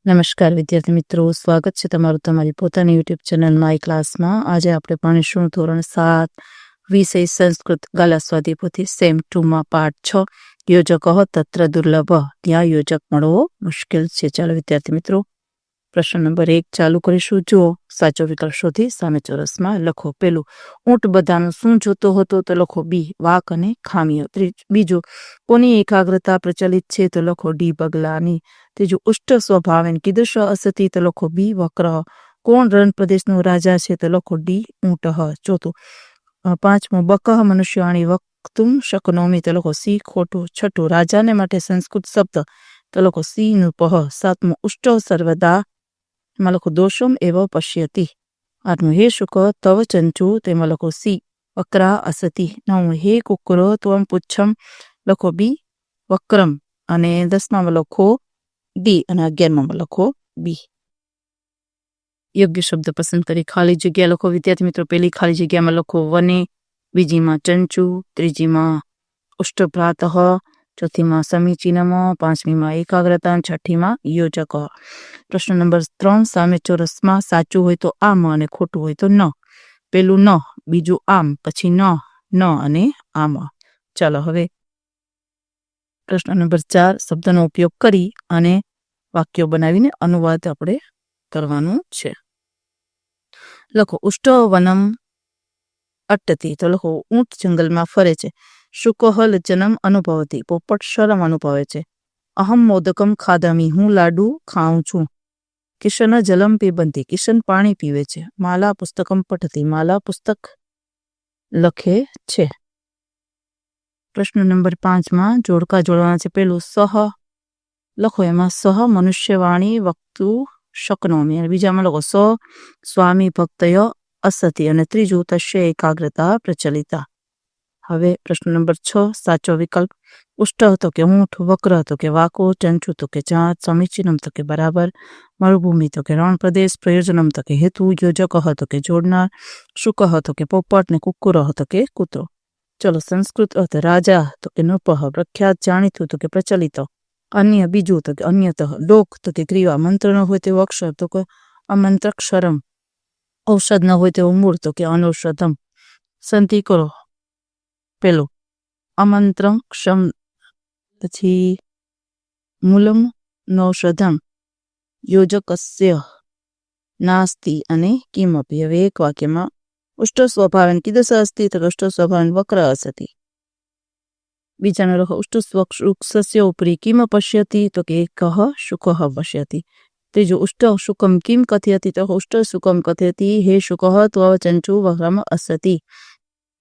નમસ્કાર વિદ્યાર્થી મિત્રો, સ્વાગત છે તમારું તમારી પોતાની યુટ્યુબ ચેનલ માય ક્લાસમાં. આજે આપણે ભણીશું ધોરણ 7 વિષય સંસ્કૃત ગાલા સ્વાધ્યાય પોથી સેમ 2માં પાઠ 6 યોજક તત્ર દુર્લભ, ત્યાં યોજક મળવો મુશ્કેલ છે. ચાલો વિદ્યાર્થી મિત્રો, પ્રશ્ન નંબર 1 ચાલુ કરીશું. જો સાચો વિકલ્પ શોધી સામે ચોરસમાં લખો. પેલું, ઊંટ બધાનું શું જોતો હતો? તો લખો બી, વાક અને ખામીઓ. બીજું, કોની એકાગ્રતા પ્રચલિત છે? તો લખો ડી, બગલાની. ત્રીજું, ઉષ્ટ સ્વભાવેન કીદૃશ અસતિ? તો લખો બી, વક્ર. કોણ રણ પ્રદેશનો રાજા છે? તો લખો ડી, ઊંટ. ચોથું, પાંચમું, બકહ મનુષ્યાણી વક્તુમ શક્નોમિ? તો લખો સી, ખોટું. છઠ્ઠું, રાજાને માટે સંસ્કૃત શબ્દ? તો લખો સી, નૃપઃ. સાતમું, ઉષ્ટ સર્વદા માં લખો દોષમ એવ પશ્યતિ. આઠમું, હે શુક તવ ચંચુ? તેમાં લખો સી, વક્રા અસતિ. નવમું, હે કુકર ત્વમ પુચ્છમ? લખો બી, વક્રમ. અને 10માં લખો ડી અને 11માં લખો બી. યોગ્ય શબ્દ પસંદ કરી ખાલી જગ્યા લખો. વિદ્યાર્થી મિત્રો, પહેલી ખાલી જગ્યામાં લખો વને, બીજીમાં ચંચુ, ત્રીજીમાં ઉષ્ટભ્રાતઃ, ચોથીમાં સમીચીનમ, પાંચમીમાં એકાગ્રતા, છઠ્ઠીમાં યોજક. પ્રશ્ન નંબર 3, સામે ચોરસમાં સાચું હોય તો આમ અને ખોટું હોય તો ન. પેલું ન, બીજું આમ, પછી ન અને આમ. ચાલો હવે પ્રશ્ન નંબર 4, શબ્દનો ઉપયોગ કરી અને વાક્યો બનાવીને અનુવાદ આપણે કરવાનું છે. લખો ઉષ્ટવનમ અટ્ટતિ. તો લખો ઊંટ જંગલમાં ફરે છે. શુકઃ લજ્જનમ અનુભવતી. પોપટ શરમ અનુભવે છે. અહમ મોદકમ ખાદામી. હું લાડુ ખાઉં છું. કિશન જલમ પીબંતી. કિશન પાણી પીવે છે. માલા પુસ્તકમ પઠતી. માલા પુસ્તક લખે છે. પ્રશ્ન નંબર 5માં જોડકા જોડવાના છે. પેલું સહ લખો, એમાં સહ મનુષ્યવાણી વક્તુ શક્નોમિ. અને બીજામાં લખો સ સ્વામી ભક્તય અસતિ. અને ત્રીજું, તસ્ય એકાગ્રતા પ્રચલિતા. હવે પ્રશ્ન નંબર 6, સાચો વિકલ્પ. ઉષ્ટ હતો કે ઊંટ, વક્ર હતો કે વાકો, ચંચુ તો કે ચાંચ, સમીચીનમ તો કે બરાબર, મરુભૂમિ તો કે રણ પ્રદેશ, પ્રયોજનમ તો કે હેતુ, યોજક હતો કે જોડનાર, શુક હતો કે પોપટ, ને કુકુર હતો કે કૂતરો. ચલો, સંસ્કૃત અર્થ રાજા તો કે નૃપઃ, પ્રખ્યાત જાણીતું તો કે પ્રચલિત, અન્ય બીજું તો કે અન્યતઃ, લોક તો કે ક્રિયા, મંત્ર ન હોય તેવો અક્ષર તો કે અમંત્રક્ષરમ, ઔષધ ન હોય તેવું મૂળ તો કે અનૌષધમ. સંધિ કરો. પેલું અમંત્રક્ષમ, પછી મૂલમ નૌષધમ, યોજકસ્ય નાસ્તિ અને કિમપી. હવે એક વાક્યમાં ઉષ્ટ સ્વભાવેન કીદૃશ અસ્તિ? તો ઉષ્ટ સ્વભાવેન વક્ર અસતિ. બીજાનો લખો ઉષ્ટ વૃક્ષસ્ય ઉપરી કિમ પશ્યતિ? તો કે એકઃ શુકઃ પશ્યતિ. ત્રીજું, ઉષ્ટ શુકમ કિમ કથયતિ? તો ઉષ્ટ શુકમ કથયતિ. હે શુકઃ ત્વવ ચંચુ વક્રમ અસતિ.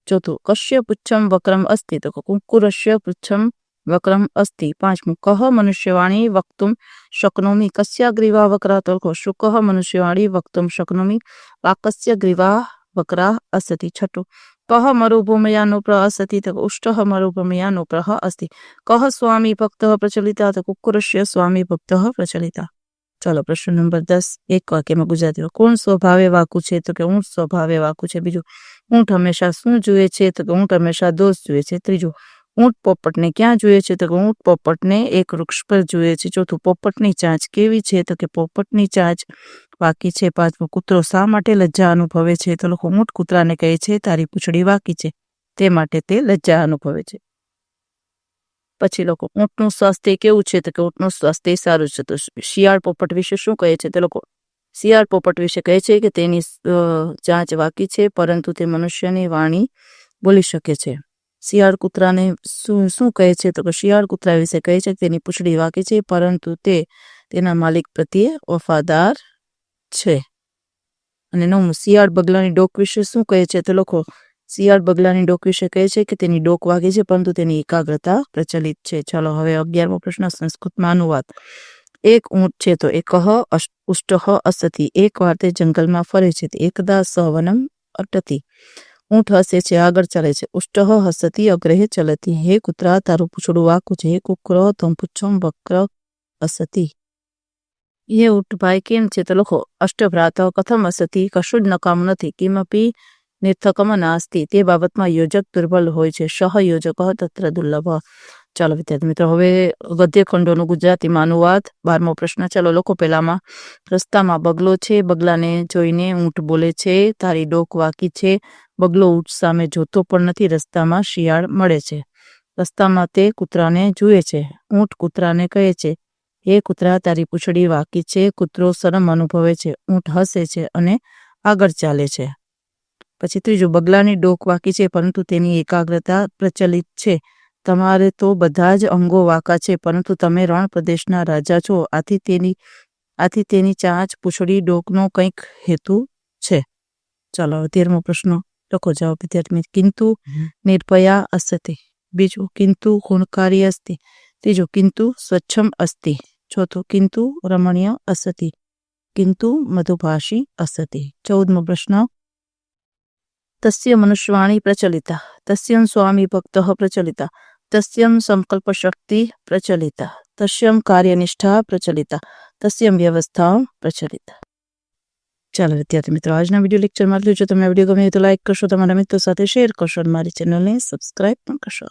ચોથું, કસ્ય પુચ્છમ વક્રમ અસ્તિ? તો કુક્કુરસ્ય પુચ્છમ વક્રમ અસ્તિ. પાંચમું, કહ મનુષ્યવાણી વક્તુમ શક્નોમિ? કસ્યા ગ્રીવા વક્રા? તો શુકઃ મનુષ્યવાણી વક્તુમ શક્નોમિ, વાકસ્ય ગ્રીવા વક્રા અસતિ. છઠ્ઠું, કહ મરુભૂમયાનુપ્ર અસતિ? તો ઉષ્ટઃ મરુભૂમયાનુપ્રઃ અસ્તિ. કહ સ્વામી ભક્તઃ પ્રચલિતા? તો કુક્કુરસ્ય સ્વામી ભક્તઃ પ્રચલિતા. ચાલો પ્રશ્ન નંબર 10, એક વાક્યમાં ગુજરાતીમાં. કોણ સ્વભાવે વાકું છે? તો કે ઊંટ સ્વભાવે વાકું છે. બીજું, ઊંટ હંમેશા શું જુએ છે? તો કે ઊંટ હંમેશા દોષ જુએ છે. ત્રીજું, ઊંટ પોપટને ક્યાં જુએ છે? તો કે ઊંટ પોપટને એક વૃક્ષ પર જુએ છે. ચોથું, પોપટની ચાંચ કેવી છે? તો કે પોપટની ચાંચ વાકી છે. પાંચમું, કૂતરો શા માટે લજ્જા અનુભવે છે? તો લખો ઊંટ કૂતરાને કહે છે તારી પૂંછડી વાકી છે, તે માટે તે લજ્જા અનુભવે છે. પછી લોકો ઊંટનું સ્વાસ્થ્ય કેવું છે? તો કે ઊંટનું સ્વાસ્થ્ય સારું છે. તો શિયાળ પોપટ વિશે શું કહે છે? તે લોકો શિયાળ પોપટ વિશે કહે છે કે તેની ચાંચ વાકી છે, પરંતુ તે મનુષ્યની વાણી બોલી શકે છે. શિયાળ કૂતરાને શું કહે છે? તો કે શિયાળ કૂતરા વિશે કહે છે કે તેની પૂંછડી વાકી છે, પરંતુ તે તેના માલિક પ્રત્યે વફાદાર છે. અને 9, શિયાળ બગલાની ડોક વિશે શું કહે છે? તો લખો શિયાળ બગલાની ડોક વિશે કહે છે કે તેની ડોક વાગી છે, પરંતુ તેની એકાગ્રતા પ્રચલિત છે. ચાલો હવે 11મો પ્રશ્ન, સંસ્કૃતમાં અનુવાદ. એક ઊંટ છે તો એકઃ ઉષ્ટઃ અસતિ. એક વાર તે જંગલમાં ફરે છે. એકદા સવનમ અટતિ. ઊંટ હસે છે, આગળ ચાલે છે. ઉષ્ટઃ હસતિ અગ્રહે ચલતી. હે કૂતરા, તારું પૂંછડું વાકું છે. હે કુક્ર તમ પુચ્છમ વક્ર અસતિ. એ ઊંટભાઈ કેમ છે? તો લખો અષ્ટભ્રાત કથમ અસતિ? કશું જ નકામ નથી. કિમપી નિર્થકમ નાસ્તિ. તે બાબતમાં યોજક દુર્બલ હોય છે. સહ યોજક તત્ર દુર્લભ. ચાલો વિદ્યાર્થી મિત્રો, હવે ગદ્યખંડોનું ગુજરાતીમાં અનુવાદ 12મો પ્રશ્ન. ચાલો લખો. પહેલામાં, રસ્તામાં બગલો છે, બગલાને જોઈને ઊંટ બોલે છે, તારી ડોક વાકી છે. બગલો ઊંટ સામે જોતો પણ નથી. રસ્તામાં શિયાળ મળે છે. રસ્તામાં તે કૂતરાને જુએ છે. ઊંટ કૂતરાને કહે છે, હે કૂતરા, તારી પૂંછડી વાકી છે. કૂતરો શરમ અનુભવે છે. ઊંટ હસે છે અને આગળ ચાલે છે. પછી ત્રીજું, બગલાની ડોક વાકી છે પરંતુ તેની એકાગ્રતા પ્રચલિત છે. તમારે તો બધા જ અંગો વાંકા છે, પરંતુ તમે રણ પ્રદેશના રાજા છો, આથી તેની ચાંચ, પૂંછડી, ડોકનો કંઈક હેતુ છે. ચાલો 13મો પ્રશ્ન લખો. જવાબ વિદ્યાર્થી. કિંતુ નિર્ભયા અસતિ. બીજું, કિંતુ ગુણકારી અસ્તિ. ત્રીજું, કિંતુ સ્વચ્છમ અસ્તિ. ચોથું, કિંતુ રમણીય અસતિ. કિંતુ મધુભાષી અસતિ. 14મો પ્રશ્ન, તસ્ય મનુષ્યવાણી પ્રચલિતા, તસ્યં સ્વામી ભક્તઃ પ્રચલિતા, તસ્યં સંકલ્પ શક્તિ પ્રચલિતા, તસ્યં કાર્યનિષ્ઠા પ્રચલિતા, તસ્યં વ્યવસ્થા પ્રચલિતા. ચાલો વિદ્યાર્થી મિત્રો, આજના વિડીયો લેક્ચરમાં આટલું. જો તમને વિડીયો ગમે તો લાઈક કરશો, તમારા મિત્રો સાથે શેર કરશો અને મારી ચેનલને સબસ્ક્રાઈબ પણ કરશો.